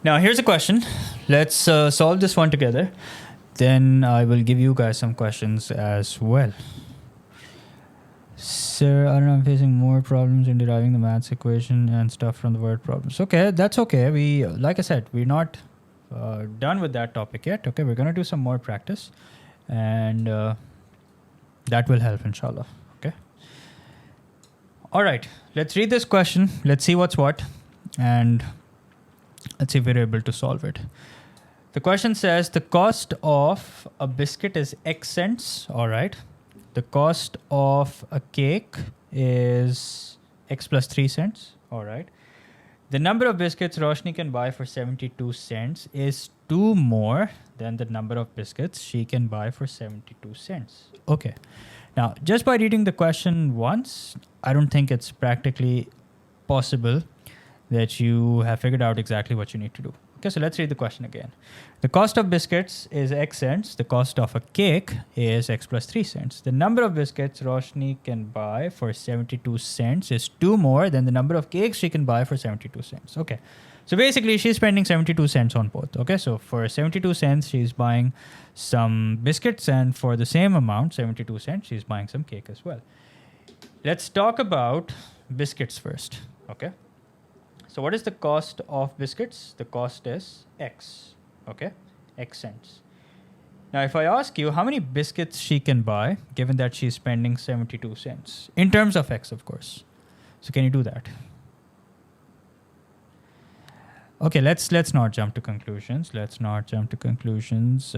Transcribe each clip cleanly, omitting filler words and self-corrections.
Now, here's a question. Let's solve this one together. Then I will give you guys some questions as well. Sir, I don't know, I'm facing more problems in deriving the maths equation and stuff from the word problems. Okay, that's okay. We, like I said, we're not done with that topic yet. Okay, we're going to do some more practice. And that will help, inshallah. Okay. All right, let's read this question. Let's see what's what. And let's see if we're able to solve it. The question says the cost of a biscuit is X cents. All right. The cost of a cake is X plus 3 cents. All right. The number of biscuits Roshni can buy for 72 cents is 2 more than the number of biscuits she can buy for 72 cents. Okay. Now, just by reading the question once, I don't think it's practically possible that you have figured out exactly what you need to do. Okay, so let's read the question again. The cost of biscuits is X cents. The cost of a cake is X plus 3 cents. The number of biscuits Roshni can buy for 72 cents is 2 more than the number of cakes she can buy for 72 cents. Okay, so basically she's spending 72 cents on both. Okay, so for 72 cents, she's buying some biscuits, and for the same amount, 72 cents, she's buying some cake as well. Let's talk about biscuits first. Okay. So what is the cost of biscuits? The cost is X, okay? X cents. Now, if I ask you how many biscuits she can buy, given that she's spending 72 cents, in terms of X, of course. So can you do that? Okay, let's not jump to conclusions. Tanzil.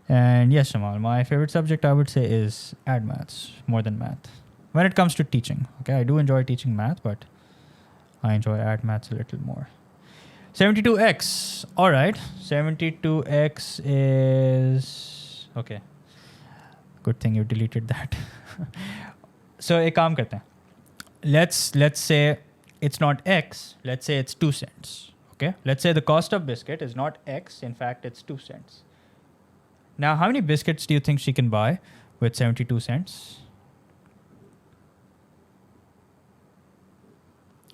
And yes, Shamal, my favorite subject, I would say, is ad maths, more than math. When it comes to teaching, okay? I do enjoy teaching math, but I enjoy ad maths a little more. 72x. All right. 72x is... Okay. Good thing you deleted that. So, ek kaam karte hain. Let's say it's not x. Let's say it's 2 cents. Okay. Let's say the cost of biscuit is not x. In fact, it's 2 cents. Now, how many biscuits do you think she can buy with 72 cents?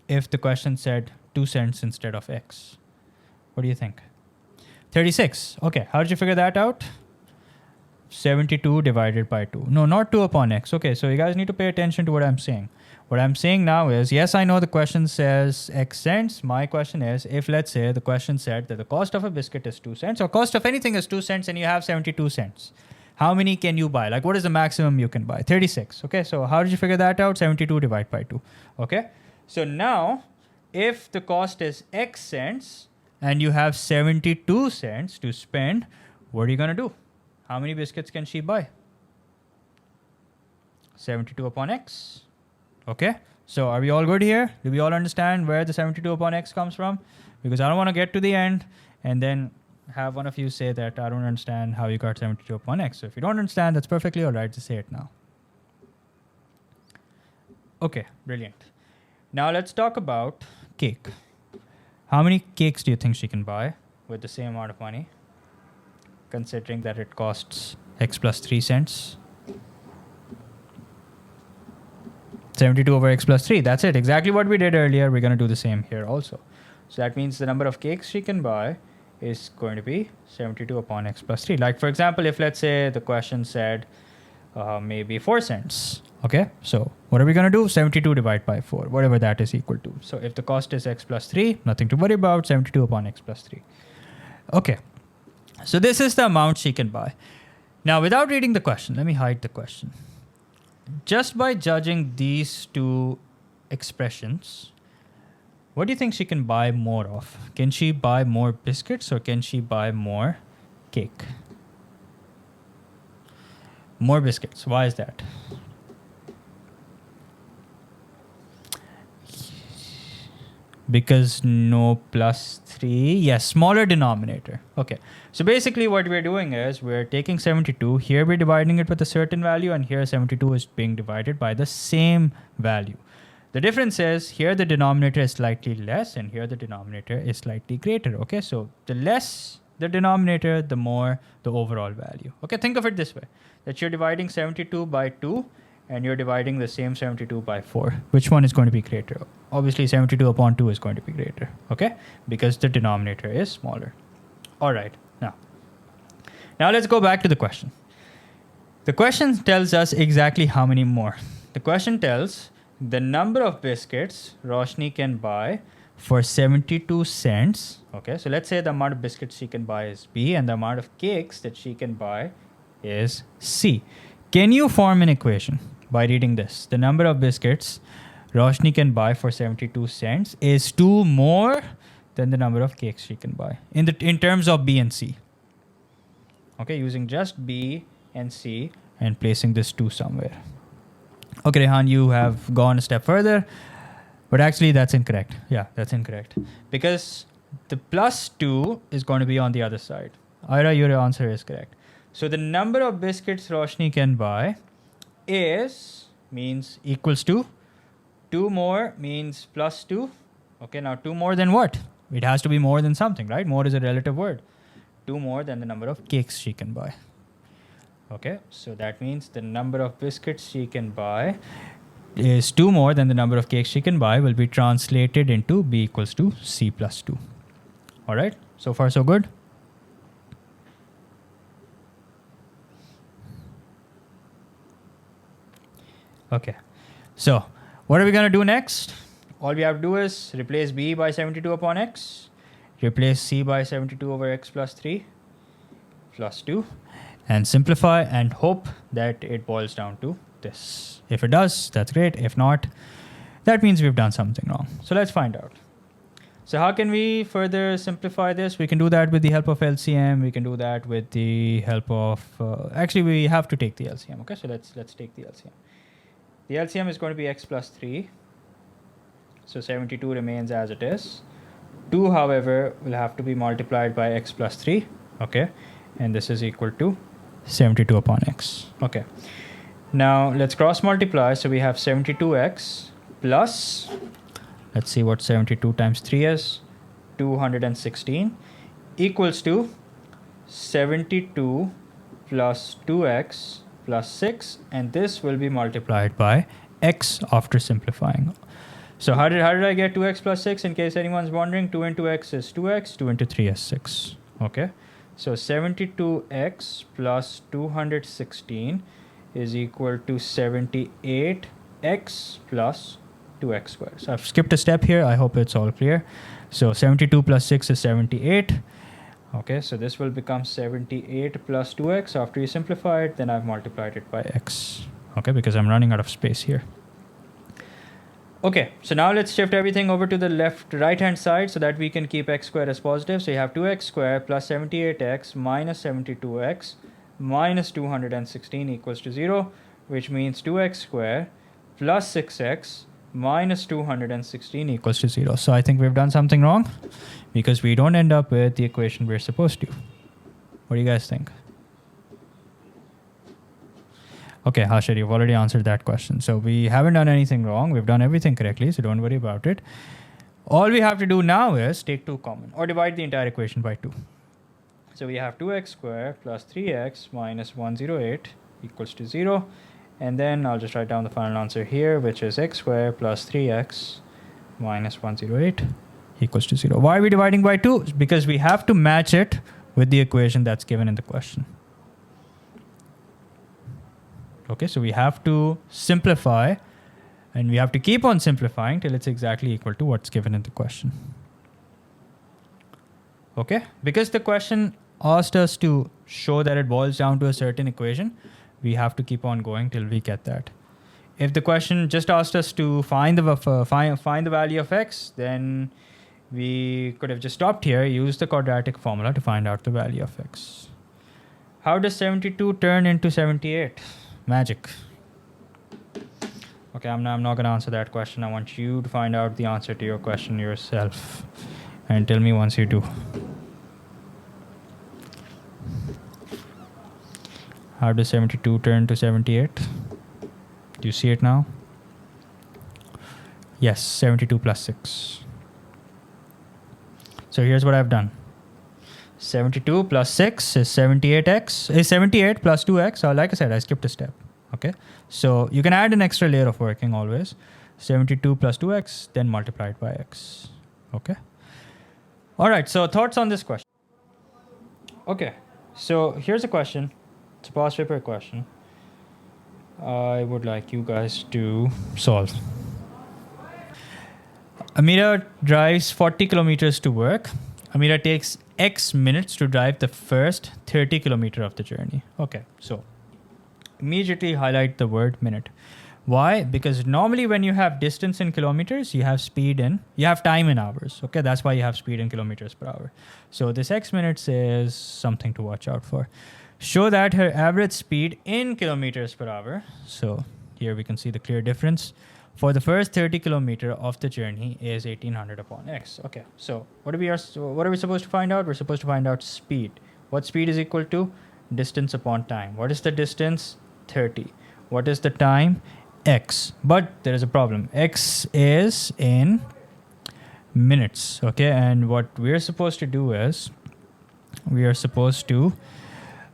If the question said 2 cents instead of X. What do you think? 36. Okay, how did you figure that out? 72 divided by 2. No, not 2 upon X. Okay, so you guys need to pay attention to what I'm saying. What I'm saying now is, yes, I know the question says X cents. My question is, if let's say the question said that the cost of a biscuit is 2 cents or cost of anything is 2 cents and you have 72 cents. How many can you buy? Like, what is the maximum you can buy? 36. Okay, so how did you figure that out? 72 divided by 2. Okay. So now, if the cost is X cents and you have 72 cents to spend, what are you going to do? How many biscuits can she buy? 72 upon X. Okay. So are we all good here? Do we all understand where the 72 upon X comes from? Because I don't want to get to the end and then have one of you say that I don't understand how you got 72 upon X. So if you don't understand, that's perfectly all right. Just say it now. Okay. Brilliant. Now let's talk about cake. How many cakes do you think she can buy with the same amount of money, considering that it costs X plus 3 cents? 72 over X plus 3. That's it. Exactly what we did earlier. We're going to do the same here also. So that means the number of cakes she can buy is going to be 72 upon X plus 3. Like, for example, if let's say the question said maybe 4 cents. Okay, so what are we going to do? 72 divided by 4, whatever that is equal to. So if the cost is X plus 3, nothing to worry about, 72 upon X plus 3. Okay, so this is the amount she can buy. Now, without reading the question, let me hide the question. Just by judging these two expressions, what do you think she can buy more of? Can she buy more biscuits or can she buy more cake? More biscuits. Why is that? Because no plus 3. Yes, smaller denominator. Okay. So basically what we're doing is we're taking 72. Here we're dividing it with a certain value, and here 72 is being divided by the same value. The difference is here the denominator is slightly less and here the denominator is slightly greater. Okay. So the less the denominator, the more the overall value. Okay. Think of it this way, that you're dividing 72 by 2 and you're dividing the same 72 by 4. Which one is going to be greater? Obviously 72 upon 2 is going to be greater, okay? Because the denominator is smaller. All right, now let's go back to the question. The question tells us exactly how many more. The question tells the number of biscuits Roshni can buy for 72 cents. Okay, so let's say the amount of biscuits she can buy is B and the amount of cakes that she can buy is C. Can you form an equation by reading this? The number of biscuits Roshni can buy for 72 cents is 2 more than the number of cakes she can buy in terms of B and C. Okay, using just B and C and placing this 2 somewhere. Okay, Rehan, you have gone a step further, but actually that's incorrect. Yeah, that's incorrect. Because the plus 2 is going to be on the other side. Ira, your answer is correct. So the number of biscuits Roshni can buy means equals to 2 more means plus 2. Okay, now 2 more than what? It has to be more than something, right? More is a relative word. 2 more than the number of cakes she can buy. Okay, so that means the number of biscuits she can buy is 2 more than the number of cakes she can buy will be translated into B equals to C plus 2. All right, so far so good? Okay, so what are we going to do next? All we have to do is replace B by 72 upon X, replace C by 72 over X plus 3 plus 2, and simplify and hope that it boils down to this. If it does, that's great. If not, that means we've done something wrong. So let's find out. So how can we further simplify this? We can do that with the help of LCM. We can do that with the help of... actually, we have to take the LCM. Okay, so let's take the LCM. The LCM is going to be X plus 3. So 72 remains as it is. 2, however, will have to be multiplied by X plus 3. Okay, and this is equal to 72 upon X. Okay. Now let's cross multiply. So we have 72x plus, let's see what 72 times 3 is, 216 equals to 72 plus 2x plus 6, and this will be multiplied by x after simplifying. So how did I get 2x plus 6? In case anyone's wondering, 2 into x is 2x, 2 into 3 is 6. Okay. So 72x plus 216 is equal to 78x plus 2x squared. So I've skipped a step here. I hope it's all clear. So 72 plus 6 is 78. Okay, so this will become 78 plus 2x. After you simplify it, then I've multiplied it by x. Okay, because I'm running out of space here. Okay, so now let's shift everything over to the right hand side so that we can keep x squared as positive. So you have 2x squared plus 78x minus 72x minus 216 equals to 0, which means 2x squared plus 6x minus 216 equals to 0. So I think we've done something wrong because we don't end up with the equation we're supposed to. What do you guys think? Okay, Hashir, you've already answered that question. So we haven't done anything wrong. We've done everything correctly, so don't worry about it. All we have to do now is take 2 common or divide the entire equation by 2. So we have 2x squared plus 3x minus 108 equals to 0. And then I'll just write down the final answer here, which is x squared plus 3x minus 108 equals to 0. Why are we dividing by 2? Because we have to match it with the equation that's given in the question. Okay, so we have to simplify and we have to keep on simplifying till it's exactly equal to what's given in the question. Okay, because the question asked us to show that it boils down to a certain equation, we have to keep on going till we get that. If the question just asked us to find the value of x, then we could have just stopped here, used the quadratic formula to find out the value of x. How does 72 turn into 78? Magic. Okay, I'm not going to answer that question. I want you to find out the answer to your question yourself and tell me once you do. How does 72 turn to 78? Do you see it now? Yes, 72 plus 6. So here's what I've done. 72 plus 6 is 78x, is 78 plus 2x. Like I said, I skipped a step. Okay. Okay, so you can add an extra layer of working always. 72 plus 2x, then multiply it by x. Okay. All right, so thoughts on this question? Okay, so here's a question. It's a past paper question. I would like you guys to solve. Amira drives 40 kilometers to work. Amira takes X minutes to drive the first 30 kilometer of the journey. Okay, so immediately highlight the word minute. Why? Because normally when you have distance in kilometers, you have time in hours. Okay, that's why you have speed in kilometers per hour. So this X minutes is something to watch out for. Show that her average speed in kilometers per hour. So here we can see the clear difference. For the first 30 kilometer of the journey is 1800 upon x. Okay, so what are we supposed to find out? We're supposed to find out speed. What speed is equal to? Distance upon time. What is the distance? 30. What is the time? X. But there is a problem. X is in minutes. Okay, and what we're supposed to do is we are supposed to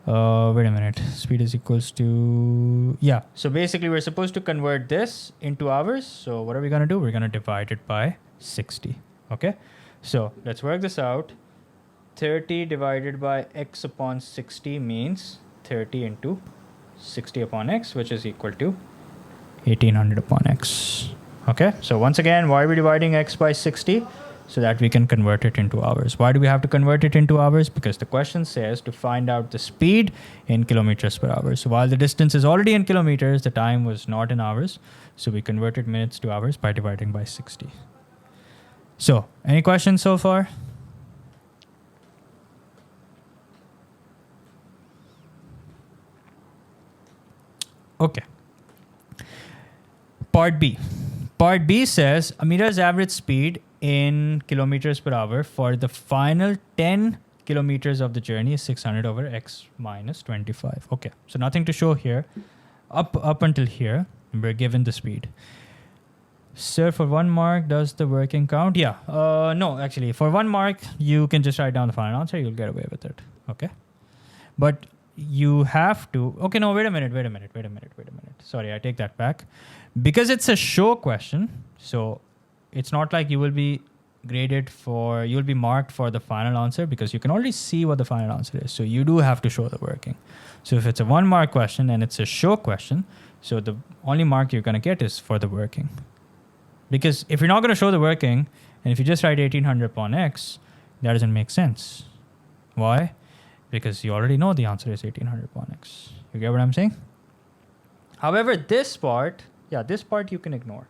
wait a minute. Speed is equals to... Yeah. So basically, we're supposed to convert this into hours. So what are we going to do? We're going to divide it by 60. Okay. So let's work this out. 30 divided by x upon 60 means 30 into 60 upon x, which is equal to 1800 upon x. Okay. So once again, why are we dividing x by 60? So that we can convert it into hours. Why do we have to convert it into hours? Because the question says to find out the speed in kilometers per hour. So while the distance is already in kilometers, the time was not in hours. So we converted minutes to hours by dividing by 60. So any questions so far? Okay. Part B. Part B says Amira's average speed in kilometers per hour for the final 10 kilometers of the journey is 600 over x minus 25. Okay, so nothing to show here. Up until here, we're given the speed. Sir, for 1 mark, does the working count? Yeah. No, actually, for 1 mark, you can just write down the final answer. You'll get away with it. Okay. But you have to... Okay, no, wait a minute. Sorry, I take that back. Because it's a show question, so it's not like you will be you'll be marked for the final answer because you can already see what the final answer is. So you do have to show the working. So if it's a 1 mark question and it's a show question, so the only mark you're going to get is for the working. Because if you're not going to show the working, and if you just write 1800 upon x, that doesn't make sense. Why? Because you already know the answer is 1800 upon x. You get what I'm saying? However, this part you can ignore.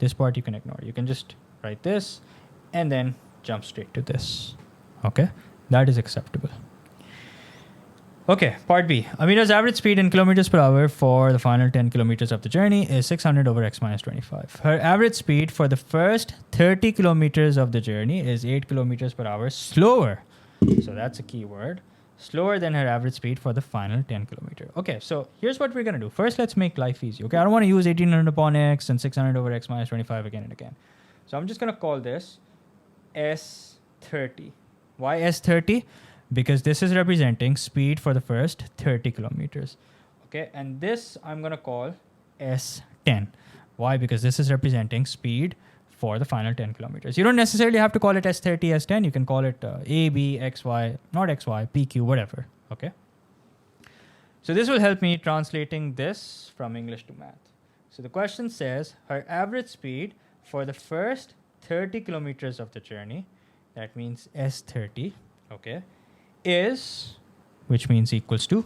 You can just write this and then jump straight to this. Okay? That is acceptable. Okay, part B. Amira's average speed in kilometers per hour for the final 10 kilometers of the journey is 600 over x minus 25. Her average speed for the first 30 kilometers of the journey is 8 kilometers per hour slower. So that's a key word. Slower than her average speed for the final 10 kilometer. Okay, so here's what we're going to do. First, let's make life easy. Okay, I don't want to use 1800 upon x and 600 over x minus 25 again and again. So I'm just going to call this S30. Why S30? Because this is representing speed for the first 30 kilometers. Okay, and this I'm going to call S10. Why? Because this is representing speed for the final 10 kilometers. You don't necessarily have to call it S30, S10. You can call it A, B, X, Y, not X, Y, P, Q, whatever. Okay. So this will help me translating this from English to math. So the question says her average speed for the first 30 kilometers of the journey, that means S30, okay, is, which means equals to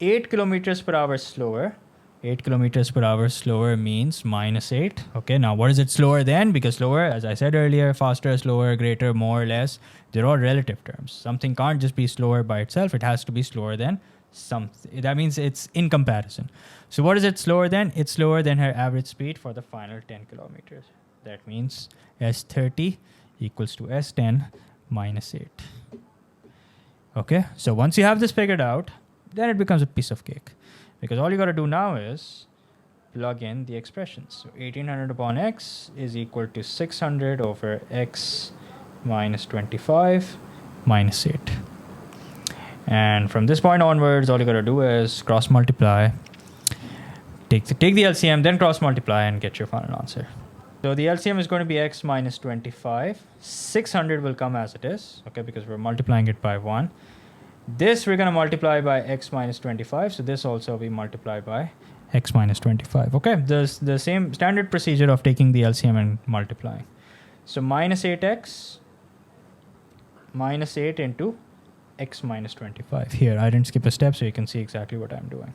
8 kilometers per hour slower. 8 kilometers per hour slower means minus 8. Okay, now what is it slower than? Because slower, as I said earlier, faster, slower, greater, more, less, they're all relative terms. Something can't just be slower by itself. It has to be slower than something. That means it's in comparison. So what is it slower than? It's slower than her average speed for the final 10 kilometers. That means S30 equals to S10 minus 8. Okay, so once you have this figured out, then it becomes a piece of cake. Because all you got to do now is plug in the expressions. So 1800 upon x is equal to 600 over x minus 25 minus 8. And from this point onwards, all you got to do is cross multiply Take the LCM, then cross multiply and get your final answer. So the LCM is going to be x minus 25. 600 will come as it is, okay, because we're multiplying it by 1. This we're going to multiply by x minus 25. So this also we multiply by x minus 25. Okay, there's the same standard procedure of taking the LCM and multiplying. So minus 8x minus 8 into x minus 25. Here, I didn't skip a step, so you can see exactly what I'm doing.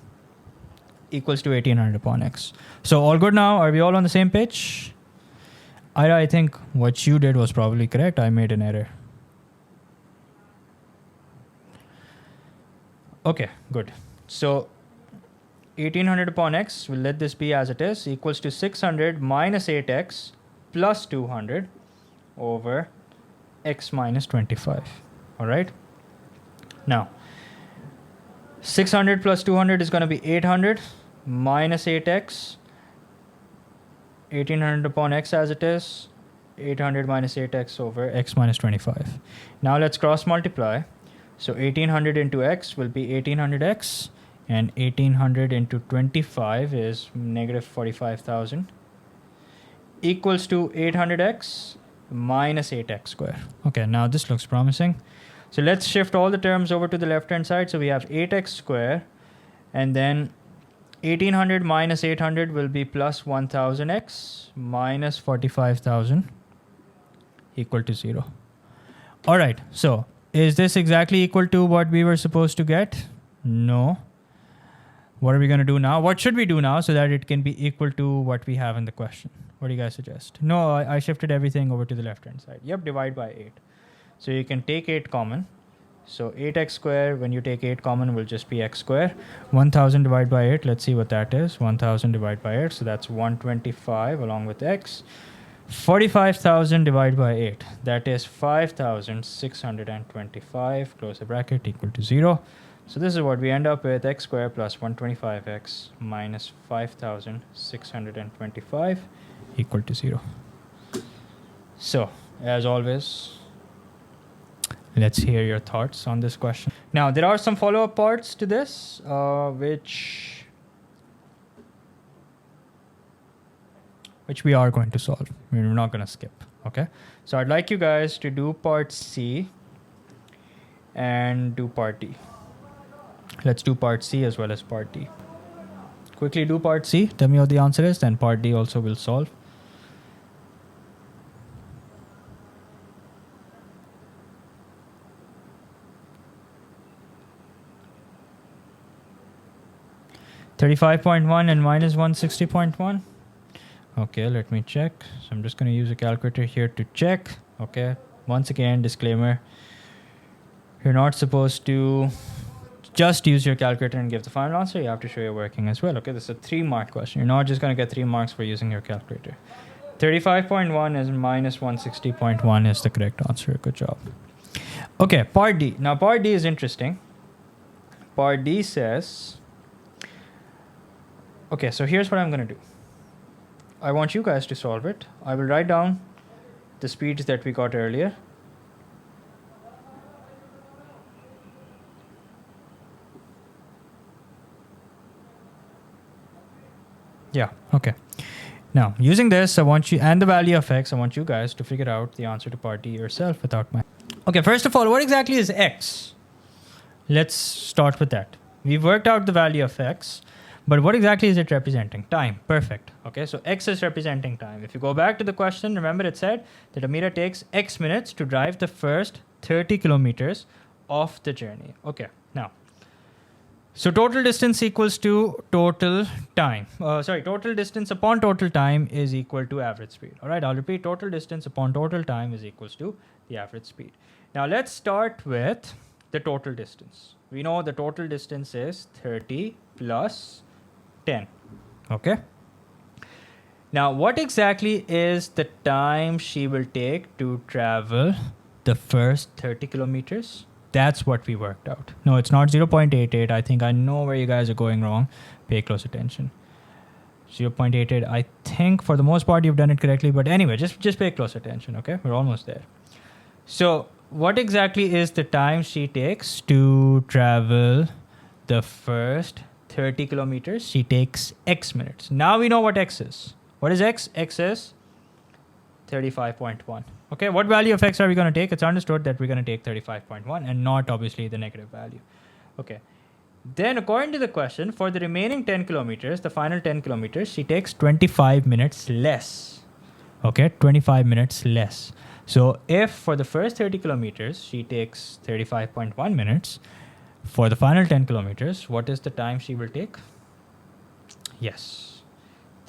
Equals to 1800 upon x. So all good now? Are we all on the same page? I think what you did was probably correct. I made an error. Okay, good. So 1800 upon x, we'll let this be as it is, equals to 600 minus 8x plus 200 over x minus 25. All right. Now, 600 plus 200 is going to be 800 minus 8x. 1800 upon x as it is. 800 minus 8x over x minus 25. Now let's cross multiply. So 1800 into x will be 1800x. And 1800 into 25 is negative 45,000. Equals to 800x minus 8x square. Okay, now this looks promising. So let's shift all the terms over to the left hand side. So we have 8x square, and then 1800 minus 800 will be plus 1000x minus 45,000 equal to 0. All right, so is this exactly equal to what we were supposed to get? No. What are we going to do now? What should we do now so that it can be equal to what we have in the question? What do you guys suggest? No, I shifted everything over to the left hand side. Yep, divide by 8. So you can take 8 common. So 8x square, when you take 8 common, will just be x square. 1000 divided by 8, let's see what that is. 1000 divided by 8, so that's 125 along with x. 45,000 divided by 8, that is 5,625, close the bracket, equal to 0. So this is what we end up with, x square plus 125x minus 5,625 equal to 0. So, as always, let's hear your thoughts on this question. Now, there are some follow-up parts to this, which we are going to solve. We're not going to skip, okay? So I'd like you guys to do part C and do part D. Let's do part C as well as part D. Quickly do part C, tell me what the answer is, then part D also will solve. $35.1 and minus 160.1. Okay, let me check. So I'm just going to use a calculator here to check. Okay, once again, disclaimer. You're not supposed to just use your calculator and give the final answer. You have to show your working as well. Okay, this is a 3-mark question. You're not just going to get 3 marks for using your calculator. 35.1 is minus 160.1 is the correct answer. Good job. Okay, part D. Now, part D is interesting. Part D says, okay, so here's what I'm going to do. I want you guys to solve it. I will write down the speeds that we got earlier. Yeah, okay. Now, using this, I want you, and the value of x, I want you guys to figure out the answer to part D yourself without my... Okay, first of all, what exactly is x? Let's start with that. We've worked out the value of x, but what exactly is it representing? Time, perfect. Okay, so x is representing time. If you go back to the question, remember it said that Amira takes x minutes to drive the first 30 kilometers of the journey. Okay, now, so total distance equals to total time. Total distance upon total time is equal to average speed. All right, I'll repeat, total distance upon total time is equals to the average speed. Now let's start with the total distance. We know the total distance is 30 plus 10. Okay. Now, what exactly is the time she will take to travel the first 30 kilometers? That's what we worked out. No, it's not 0.88. I think I know where you guys are going wrong. Pay close attention. 0.88. I think for the most part you've done it correctly. But anyway, just pay close attention, okay? We're almost there. So what exactly is the time she takes to travel the first 30 kilometers, she takes X minutes. Now we know what X is. What is X? X is 35.1. Okay, what value of X are we going to take? It's understood that we're going to take 35.1 and not obviously the negative value. Okay. Then according to the question, for the remaining 10 kilometers, the final 10 kilometers, she takes 25 minutes less. Okay, 25 minutes less. So if for the first 30 kilometers, she takes 35.1 minutes, for the final 10 kilometers, what is the time she will take? Yes,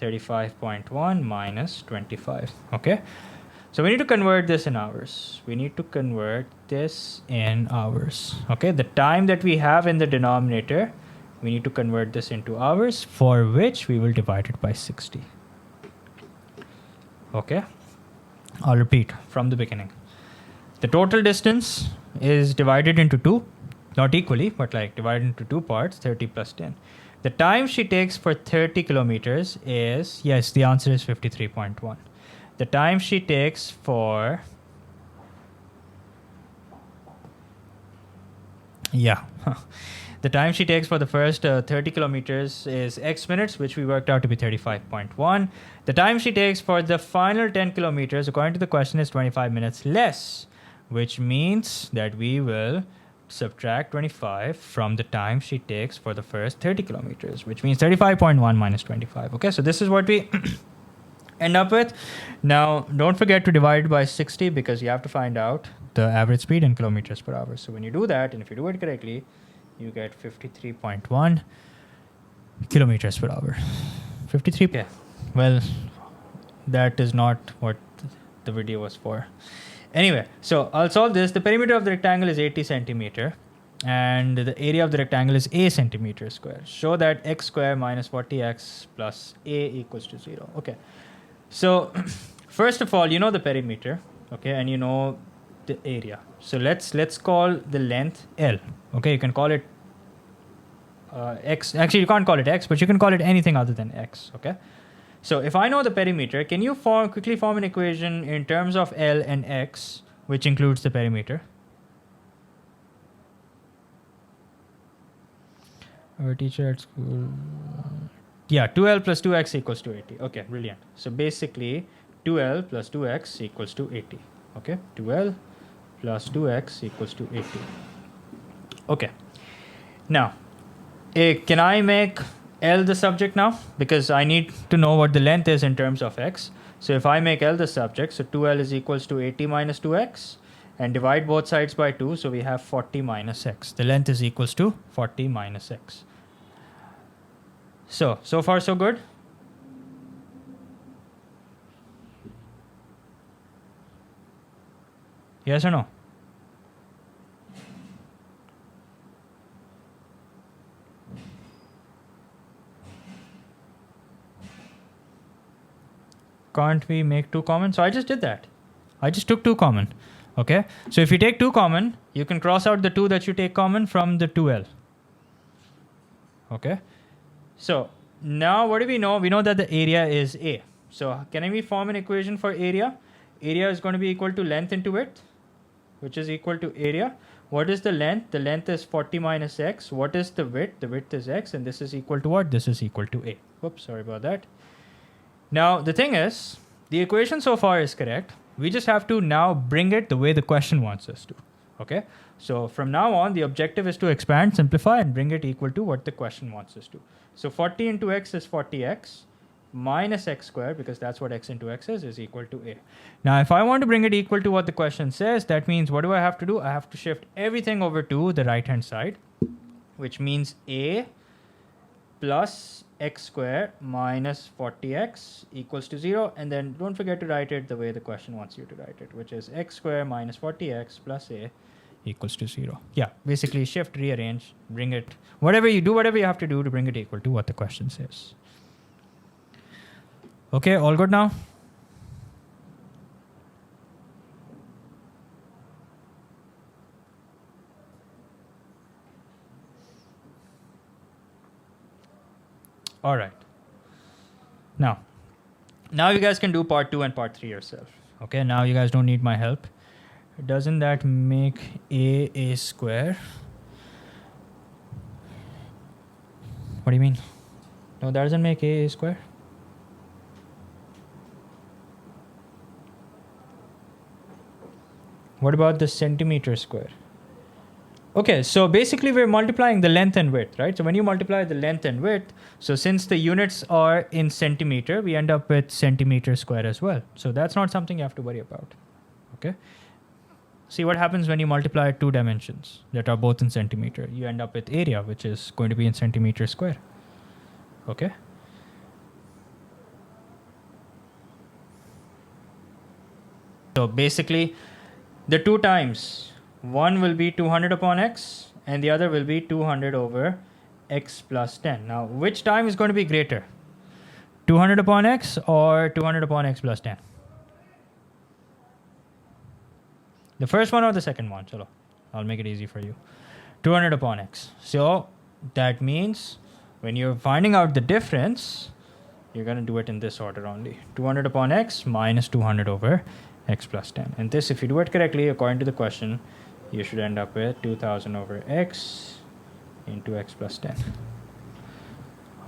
35.1 minus 25. Okay, so we need to convert this in hours. Okay, the time that we have in the denominator, we need to convert this into hours, for which we will divide it by 60. Okay, I'll repeat from the beginning. The total distance is divided into two, not equally, but like divided into two parts, 30 plus 10. The time she takes for 30 kilometers is, yes, the answer is 53.1. The time she takes for, the time she takes for the first 30 kilometers is X minutes, which we worked out to be 35.1. The time she takes for the final 10 kilometers, according to the question, is 25 minutes less, which means that we will subtract 25 from the time she takes for the first 30 kilometers, which means 35.1 minus 25. Okay, so this is what we end up with. Now, don't forget to divide by 60 because you have to find out the average speed in kilometers per hour. So when you do that, and if you do it correctly, you get 53.1 kilometers per hour. 53. Yeah. Well, that is not what the video was for. Anyway, so I'll solve this. The perimeter of the rectangle is 80 centimeter and the area of the rectangle is a centimeter square. Show that x square minus 40x plus a equals to 0. Okay. So first of all, you know the perimeter, okay, and you know the area. So let's call the length L. Okay, you can call it x. Actually, you can't call it x, but you can call it anything other than x. Okay. So if I know the perimeter, can you quickly form an equation in terms of L and x, which includes the perimeter? Our teacher at school. Yeah, 2L plus 2x equals to 80. Okay, brilliant. So basically, 2L plus 2x equals to 80. Okay, 2L plus 2x equals to 80. Okay. Now, can I make L the subject now? Because I need to know what the length is in terms of x. So if I make L the subject, so 2L is equals to 80 minus 2x, and divide both sides by 2, so we have 40 minus x. The length is equals to 40 minus x. So far so good? Yes or no? Can't we make 2 common? So I just did that. I just took 2 common. Okay. So if you take 2 common, you can cross out the 2 that you take common from the 2L. Okay. So now what do we know? We know that the area is A. So can we form an equation for area? Area is going to be equal to length into width, which is equal to area. What is the length? The length is 40 minus x. What is the width? The width is x, and this is equal to what? This is equal to A. Whoops, sorry about that. Now, the thing is, the equation so far is correct. We just have to now bring it the way the question wants us to. Okay? So from now on, the objective is to expand, simplify, and bring it equal to what the question wants us to. So 40 into x is 40x minus x squared, because that's what x into x is equal to A. Now, if I want to bring it equal to what the question says, that means what do I have to do? I have to shift everything over to the right-hand side, which means A plus x squared minus 40x equals to 0. And then don't forget to write it the way the question wants you to write it, which is x squared minus 40x plus A equals to 0. Yeah, basically shift, rearrange, bring it, whatever you have to do to bring it equal to what the question says. Okay, all good now? All right. Now you guys can do part 2 and part 3 yourself. Okay, now you guys don't need my help. Doesn't that make A square? What do you mean? No, that doesn't make a square. What about the centimeter square? Okay, so basically we're multiplying the length and width, right? So when you multiply the length and width, so since the units are in centimeter, we end up with centimeter square as well. So that's not something you have to worry about, okay? See what happens when you multiply two dimensions that are both in centimeter. You end up with area, which is going to be in centimeter square, okay? So basically, the two times, one will be 200 upon x and the other will be 200 over x plus 10. Now, which time is going to be greater? 200 upon x or 200 upon x plus 10? The first one or the second one? Chalo, I'll make it easy for you. 200 upon x. So that means when you're finding out the difference, you're going to do it in this order only. 200 upon x minus 200 over x plus 10. And this, if you do it correctly, according to the question, you should end up with 2000 over x into x plus 10.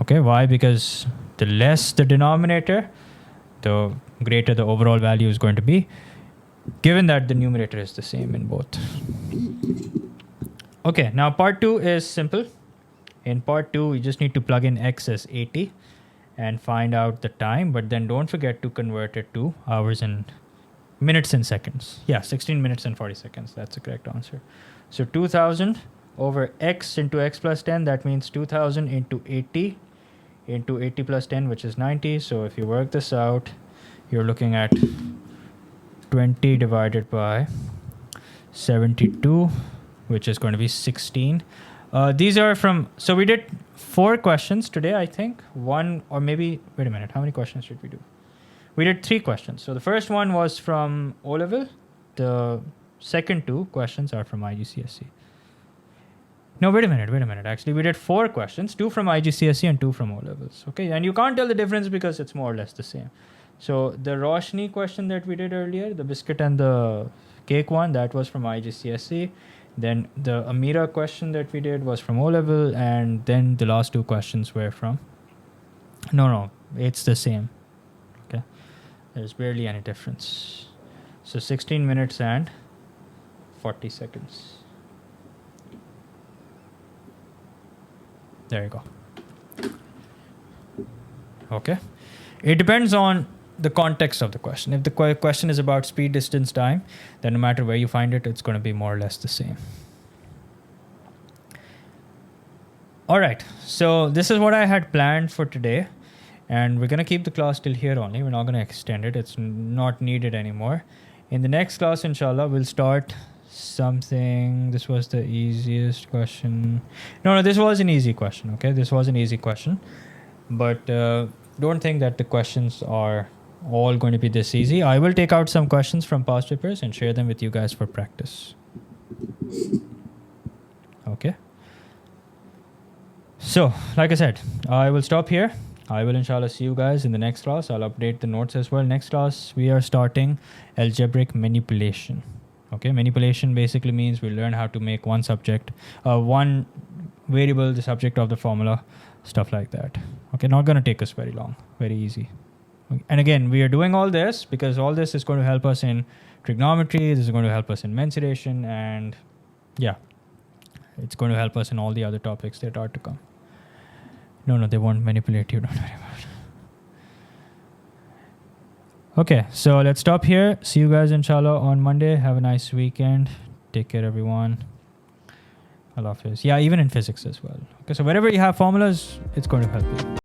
Okay, why? Because the less the denominator, the greater the overall value is going to be, given that the numerator is the same in both. Okay, now part 2 is simple. In part 2, we just need to plug in x as 80 and find out the time, but then don't forget to convert it to hours and minutes and seconds. Yeah, 16 minutes and 40 seconds. That's the correct answer. So 2000 over x into x plus 10, that means 2000 into 80 plus 10, which is 90. So if you work this out, you're looking at 20 divided by 72, which is going to be 16. These are from, so we did 4 questions today, I think. One, or maybe, wait a minute, how many questions did we do? We did 3 questions. So the first one was from O-level. The second 2 questions are from IGCSE. No, wait a minute. Actually, we did 4 questions, 2 from IGCSE and 2 from O-levels. Okay, and you can't tell the difference because it's more or less the same. So the Roshni question that we did earlier, the biscuit and the cake one, that was from IGCSE. Then the Amira question that we did was from O-level, and then the last 2 questions were from... No, it's the same. Okay, there's barely any difference. So 16 minutes and 40 seconds. There you go. Okay. It depends on the context of the question. If the question is about speed, distance, time, then no matter where you find it, it's going to be more or less the same. All right. So this is what I had planned for today. And we're going to keep the class till here only. We're not going to extend it. It's not needed anymore. In the next class, inshallah, we'll start something. This was the easiest question. No, this was an easy question. Okay, this was an easy question. But don't think that the questions are all going to be this easy. I will take out some questions from past papers and share them with you guys for practice. Okay. So, like I said, I will stop here. I will inshallah see you guys in the next class. I'll update the notes as well. Next class, we are starting algebraic manipulation. Okay, manipulation basically means we'll learn how to make one variable the subject of the formula, stuff like that. Okay, not going to take us very long, very easy. And again, we are doing all this because all this is going to help us in trigonometry, this is going to help us in mensuration, and yeah, it's going to help us in all the other topics that are to come. No, they won't manipulate you, don't worry about it. Okay, so let's stop here. See you guys inshallah on Monday. Have a nice weekend. Take care, everyone. Allah Hafiz. Yeah, even in physics as well. Okay, so wherever you have formulas, it's going to help you.